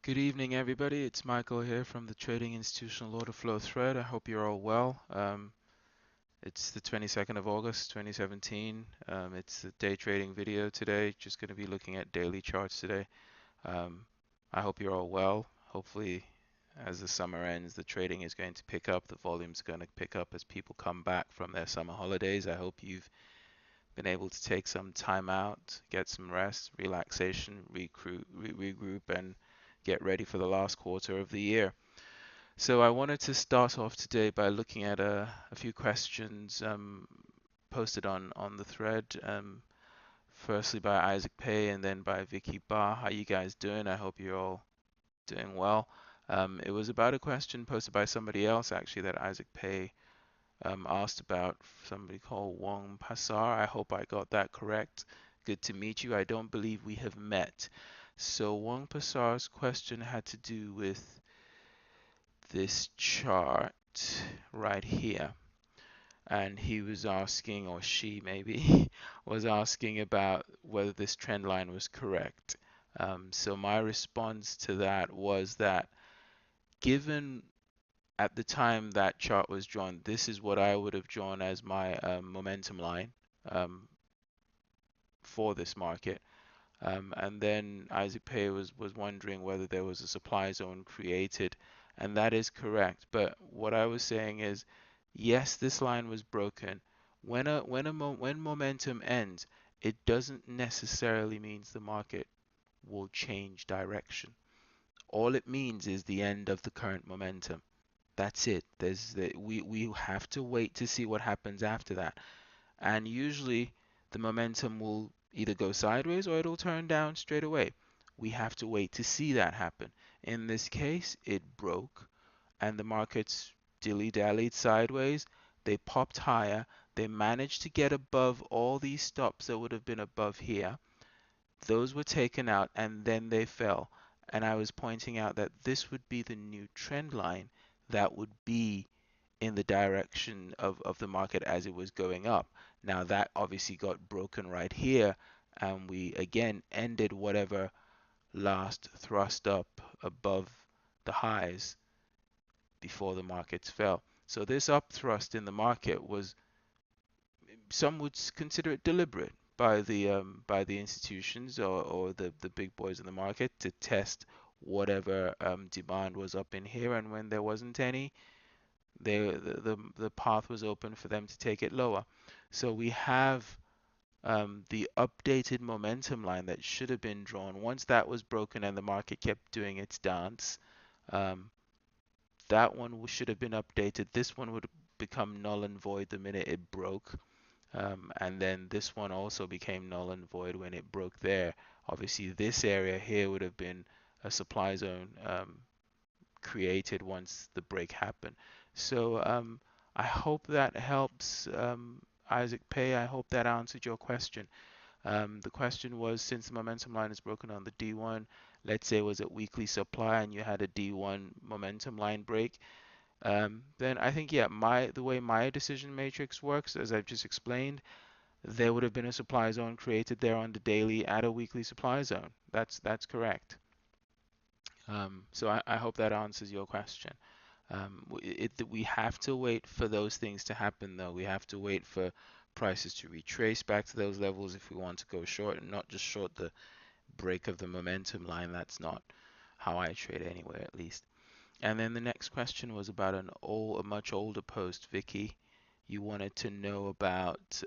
Good evening, everybody. It's Michael here from the Trading Institutional Order Flow thread. I hope you're all well. It's the 22nd of August, 2017. It's the day trading video today. Just going to be looking at daily charts today. Um, I hope you're all well. Hopefully, as the summer ends, the trading is going to pick up. The volume's going to pick up as people come back from their summer holidays. I hope you've been able to take some time out, get some rest, relaxation, regroup, and get ready for the last quarter of the year. So I wanted to start off today by looking at a few questions posted on the thread. Firstly by Isaac Pay and then by Vicky Barr. How you guys doing? I hope you're all doing well. It was about a question posted by somebody else actually that Isaac Pay asked about, somebody called Wong Pasar. I hope I got that correct. Good to meet you. I don't believe we have met. So Wong Pasar's question had to do with this chart right here. And he was asking, or she maybe, was asking about whether this trend line was correct. So my response to that was that given at the time that chart was drawn, this is what I would have drawn as my momentum line um, for this market. And then Isaac Pay was wondering whether there was a supply zone created, and that is correct. But what I was saying is, yes, this line was broken. When momentum ends, it doesn't necessarily means the market will change direction. All it means is the end of the current momentum. That's it. We have to wait to see what happens after that. And usually the momentum will either go sideways or it'll turn down straight away. We have to wait to see that happen. In this case, it broke and the markets dilly-dallied sideways. They popped higher. They managed to get above all these stops that would have been above here. Those were taken out and then they fell. And I was pointing out that this would be the new trend line that would be in the direction of the market as it was going up. Now that obviously got broken right here, and we again ended whatever last thrust up above the highs before the markets fell. So this up thrust in the market was, some would consider it deliberate by the institutions or the big boys in the market to test whatever demand was up in here, and when there wasn't any, the path was open for them to take it lower. So we have the updated momentum line that should have been drawn. Once that was broken and the market kept doing its dance, um, that one should have been updated. This one would become null and void the minute it broke. And then this one also became null and void when it broke there. Obviously, this area here would have been a supply zone created once the break happened. So I hope that helps, Isaac Pay. I hope that answered your question. The question was, since the momentum line is broken on the D1, let's say it was at weekly supply and you had a D1 momentum line break, then I think, yeah, the way my decision matrix works, as I've just explained, there would have been a supply zone created there on the daily at a weekly supply zone. That's correct. So I hope that answers your question. We have to wait for those things to happen, though. We have to wait for prices to retrace back to those levels if we want to go short, and not just short the break of the momentum line. That's not how I trade anyway, at least. And then the next question was about a much older post, Vicky. You wanted to know about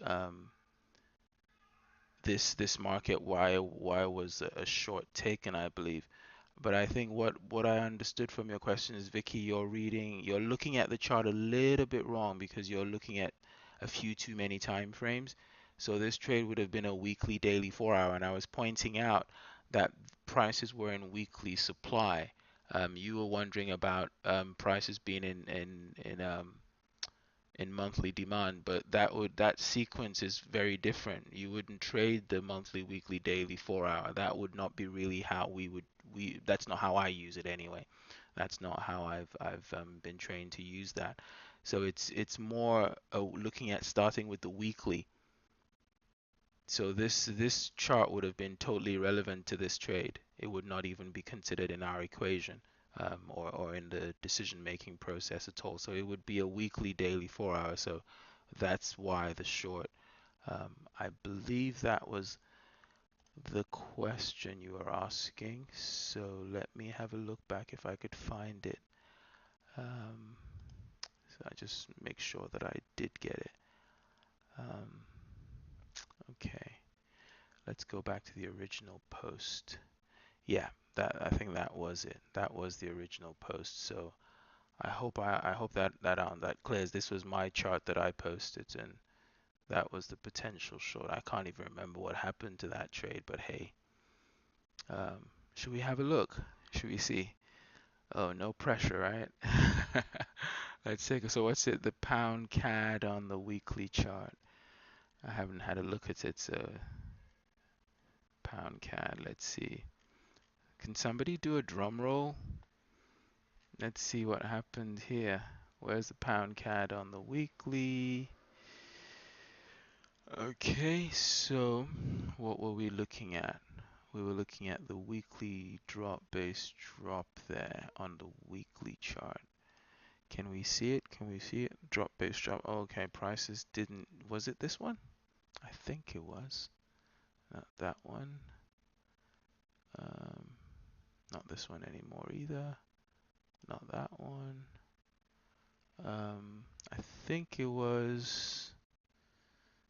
this market, why was a short taken, I believe. But I think what I understood from your question is, Vicky, you're looking at the chart a little bit wrong because you're looking at a few too many time frames. So this trade would have been a weekly, daily, 4 hour, and I was pointing out that prices were in weekly supply. You were wondering about prices being in monthly demand, but that sequence is very different. You wouldn't trade the monthly, weekly, daily, 4 hour. That would not be really how we that's not how I use it anyway. That's not how I've been trained to use that. So it's more looking at starting with the weekly. So this chart would have been totally relevant to this trade. it would not even be considered in our equation, or in the decision-making process at all. So it would be a weekly, daily 4 hour. So that's why the short. I believe that was the question you were asking. So let me have a look back if I could find it. So I just make sure that I did get it. Um, okay, let's go back to the original post. Yeah, I think that was it. That was the original post. So I hope that clears. This was my chart that I posted, and that was the potential short. I can't even remember what happened to that trade, but hey, should we have a look? Should we see? Oh, no pressure, right? Let's take. So what's it? The pound CAD on the weekly chart. I haven't had a look at it. So pound CAD. Let's see. Can somebody do a drum roll? Let's see what happened here. Where's the pound CAD on the weekly? Okay, so what were we looking at? We were looking at the weekly base drop there on the weekly chart. Can we see it? Can we see it? Base drop. Oh, okay, prices didn't. Was it this one? I think it was. Not that one. Um, Not this one anymore either. Not that one. I think it was.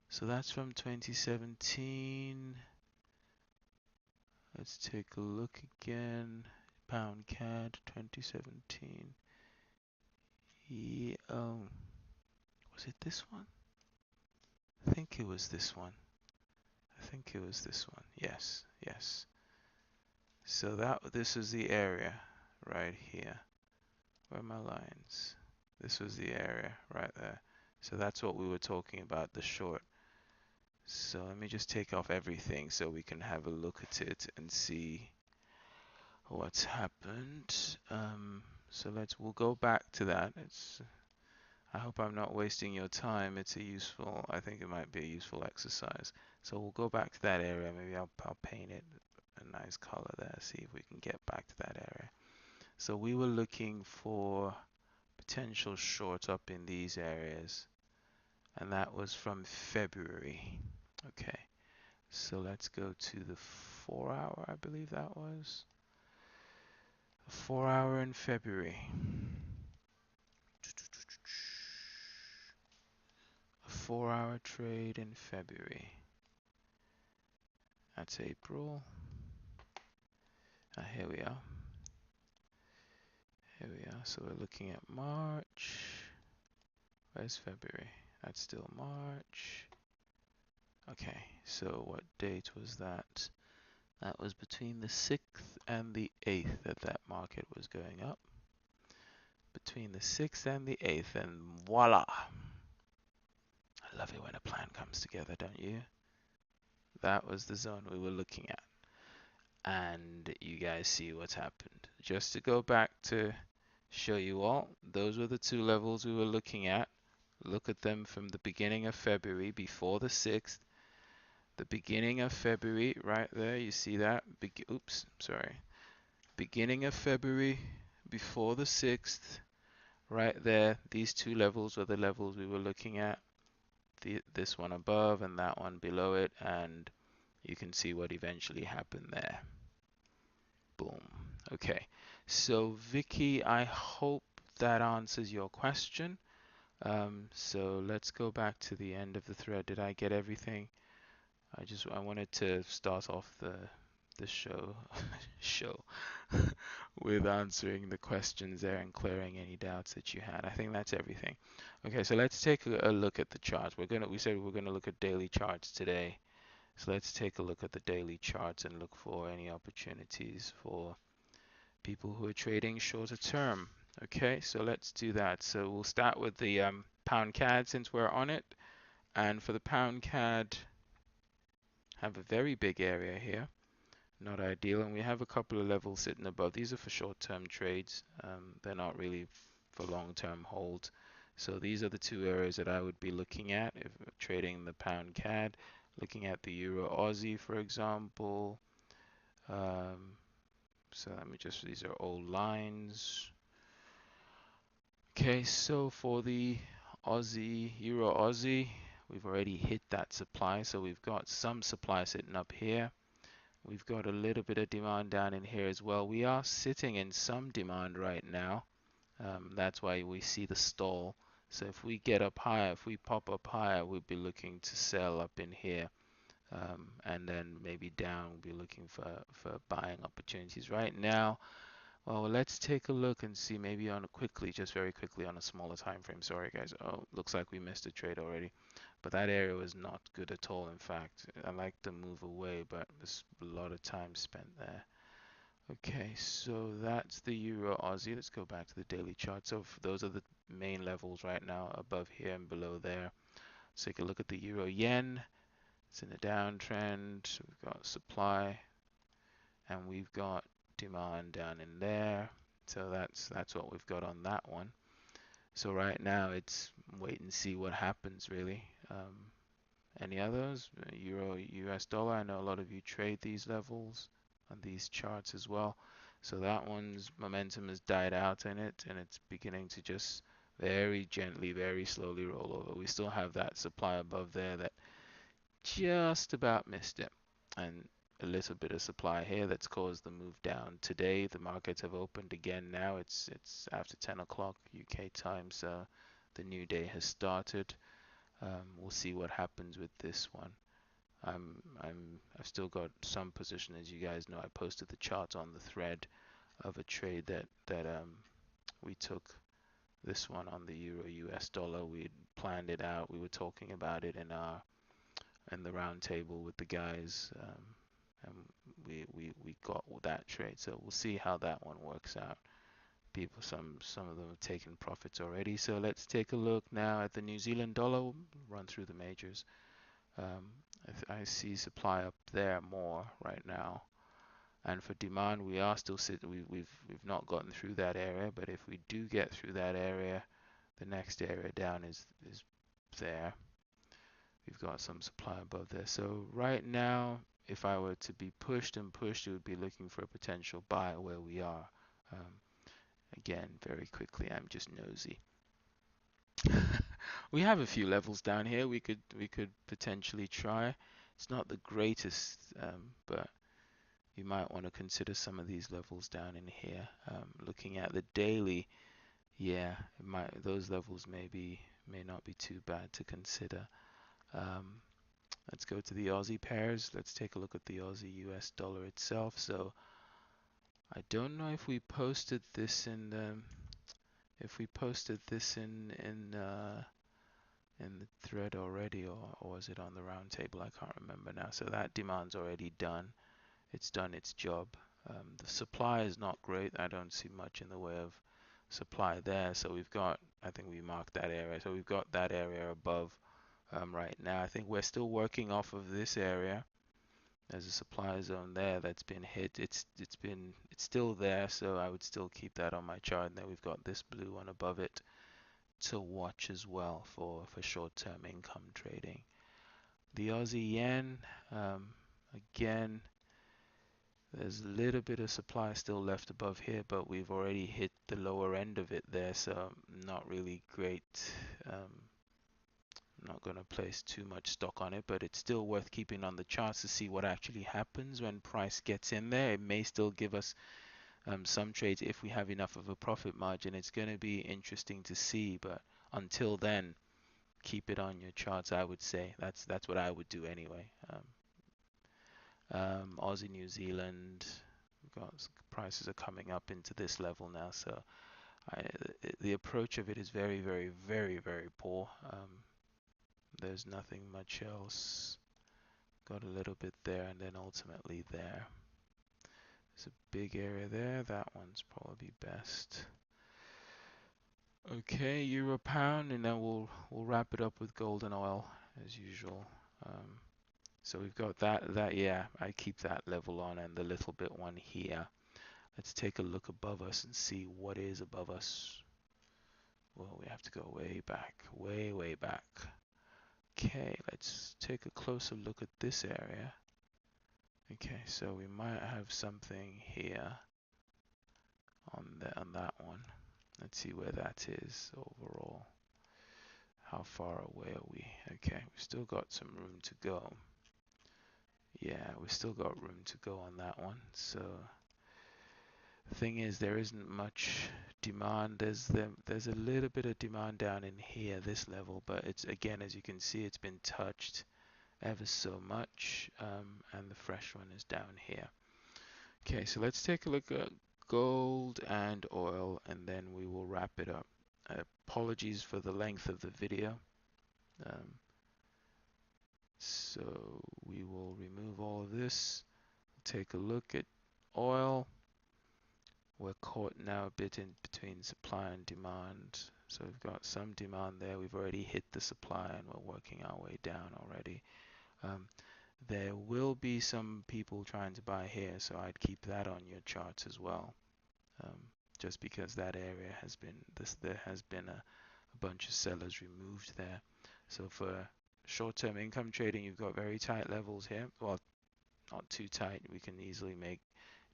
So that's from 2017. Let's take a look again. Pound CAD 2017. Yeah, was it this one? I think it was this one. I think it was this one. Yes, yes. So this is the area right here. Where are my lines? This was the area right there. So that's what we were talking about, the short. So let me just take off everything so we can have a look at it and see what's happened. So we'll go back to that. I hope I'm not wasting your time. I think it might be a useful exercise. So we'll go back to that area. Maybe I'll paint it a nice color there, see if we can get back to that area. So we were looking for potential shorts up in these areas, and that was from February. Okay, so let's go to the 4 hour, I believe that was. 4 hour in February. A 4 hour trade in February. That's April. Here we are. Here we are. So we're looking at March. Where's February? That's still March. Okay, so what date was that? That was between the 6th and the 8th that market was going up. Between the 6th and the 8th, and voila! I love it when a plan comes together, don't you? That was the zone we were looking at. And you guys see what's happened. Just to go back to show you all, those were the two levels we were looking at. Look at them from the beginning of February, before the 6th. The beginning of February, right there, you see that? Oops, sorry. Beginning of February, before the 6th, right there, these two levels were the levels we were looking at. This one above and that one below it, and you can see what eventually happened there. Boom. Okay, so Vicky, I hope that answers your question. So let's go back to the end of the thread. Did I get everything? I wanted to start off the show with answering the questions there and clearing any doubts that you had. I think that's everything. Okay, so let's take a look at the charts. We said we're gonna look at daily charts today. So let's take a look at the daily charts and look for any opportunities for people who are trading shorter term. Okay, so let's do that. So we'll start with the pound CAD since we're on it. And for the pound CAD, have a very big area here. Not ideal, and we have a couple of levels sitting above. These are for short-term trades. They're not really for long-term hold. So these are the two areas that I would be looking at if trading the pound CAD. Looking at the Euro Aussie, for example. So let me just, these are all lines. Okay, so for the Aussie, Euro Aussie, we've already hit that supply. So we've got some supply sitting up here. We've got a little bit of demand down in here as well. We are sitting in some demand right now. That's why we see the stall. So if we get up higher, if we pop up higher, we'll be looking to sell up in here. And then maybe down, we'll be looking for buying opportunities. Right now, well, let's take a look and see maybe on quickly, just very quickly on a smaller time frame. Sorry, guys. Oh, looks like we missed a trade already. But that area was not good at all. In fact, I like the move away, but there's a lot of time spent there. Okay, so that's the Euro Aussie. Let's go back to the daily chart. So those are the main levels right now, above here and below there. Let's take a look at the Euro Yen. It's in a downtrend. We've got supply and we've got demand down in there. So that's what we've got on that one. So right now it's wait and see what happens really. Any others? Euro, US dollar. I know a lot of you trade these levels on these charts as well. So that one's momentum has died out in it and it's beginning to just very gently, very slowly roll over. We still have that supply above there that just about missed it. And a little bit of supply here that's caused the move down. Today the markets have opened again now. It's after 10 o'clock UK time, so the new day has started. We'll see what happens with this one. I've still got some position, as you guys know. I posted the chart on the thread of a trade that we took. This one on the Euro US dollar. We planned it out. We were talking about it in the round table with the guys, and we got that trade. So we'll see how that one works out. People, some of them have taken profits already. So let's take a look now at the New Zealand dollar. We'll run through the majors. I see supply up there more right now, and for demand we are still sitting. We've not gotten through that area, but if we do get through that area, the next area down is there. We've got some supply above there. So right now, if I were to be pushed and pushed, it would be looking for a potential buy where we are. Again, very quickly, I'm just nosy. We have a few levels down here we could potentially try. It's not the greatest, but you might want to consider some of these levels down in here. Looking at the daily, yeah, those levels may not be too bad to consider. Let's go to the Aussie pairs. Let's take a look at the Aussie US dollar itself. So I don't know if we posted this in the thread already, or was it on the round table? I can't remember now. So that demand's already done. It's done its job. The supply is not great. I don't see much in the way of supply there. So we've got, I think we marked that area. So we've got that area above right now. I think we're still working off of this area. There's a supply zone there that's been hit. It's still there, so I would still keep that on my chart. And then we've got this blue one above it to watch as well for short-term income trading. The Aussie yen, again, there's a little bit of supply still left above here, but we've already hit the lower end of it there, so not really great. I'm not going to place too much stock on it, but it's still worth keeping on the charts to see what actually happens when price gets in there. It may still give us some trades if we have enough of a profit margin. It's going to be interesting to see, but until then, keep it on your charts. I would say that's what I would do anyway. Aussie, New Zealand, prices are coming up into this level now, so the approach of it is very, very, very, very poor. There's nothing much else. Got a little bit there and then ultimately there. There's a big area there. That one's probably best. Okay, euro pound, and then we'll wrap it up with gold and oil as usual. So we've got that yeah, I keep that level on, and the little bit one here. Let's take a look above us and see what is above us. Well, we have to go way back, way back. Okay, let's take a closer look at this area. Okay, so we might have something here. on that one. Let's see where that is overall. How far away are we? Okay, we've still got some room to go. Yeah, we've still got room to go on that one. So the thing is, there isn't much demand. There's a little bit of demand down in here, this level, but it's again, as you can see, it's been touched ever so much, and the fresh one is down here. Okay, so let's take a look at gold and oil, and then we will wrap it up. Apologies for the length of the video. Um, so we will remove all of this. Take a look at oil. We're caught now a bit in between supply and demand. So we've got some demand there. We've already hit the supply and we're working our way down already. There will be some people trying to buy here, so I'd keep that on your charts as well. Just because that area has been there has been a bunch of sellers removed there. So for short-term income trading, you've got very tight levels here. Well, not too tight. We can easily make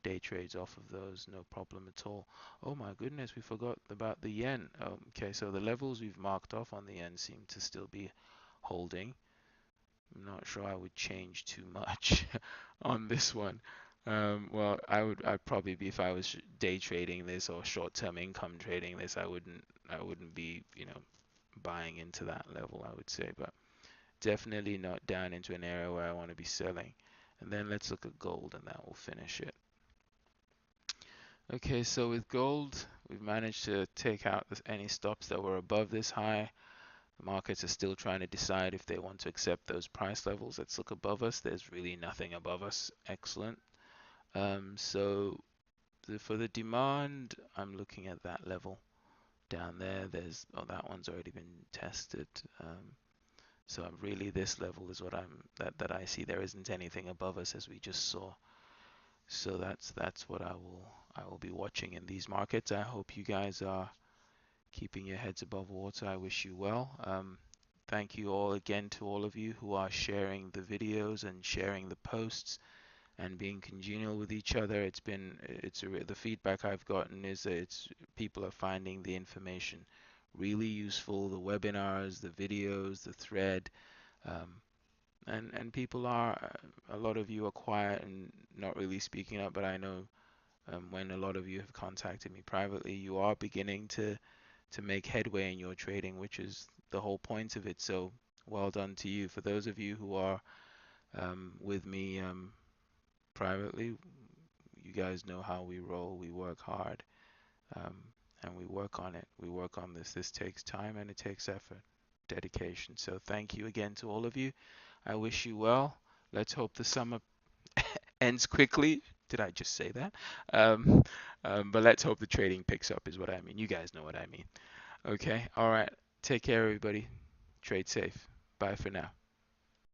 day trades off of those, no problem at all. Oh my goodness, we forgot about the yen. Okay, so the levels we've marked off on the yen seem to still be holding. I'm not sure I would change too much on this one. Well, I'd probably be, if I was day trading this or short-term income trading this, I wouldn't be, buying into that level, I would say, but definitely not down into an area where I want to be selling. And then let's look at gold, and that will finish it. Okay, so with gold, we've managed to take out any stops that were above this high. The markets are still trying to decide if they want to accept those price levels. Let's look above us. There's really nothing above us. Excellent. So for the demand, I'm looking at that level down there. That one's already been tested. So really, this level is what that I see. There isn't anything above us, as we just saw. So that's what I will be watching in these markets. I hope you guys are keeping your heads above water. I wish you well. Thank you all again to all of you who are sharing the videos and sharing the posts and being congenial with each other. The feedback I've gotten is that people are finding the information really useful, the webinars, the videos, the thread, and people a lot of you are quiet and not really speaking up, but I know when a lot of you have contacted me privately, you are beginning to make headway in your trading, which is the whole point of it. So well done to you. For those of you who are with me privately, you guys know how we roll. We work hard, um, and we work on it. We work on this. This takes time and it takes effort, dedication. So thank you again to all of you. I wish you well. Let's hope the summer ends quickly. Did I just say that? But let's hope the trading picks up, is what I mean. You guys know what I mean. Okay. All right. Take care, everybody. Trade safe. Bye for now.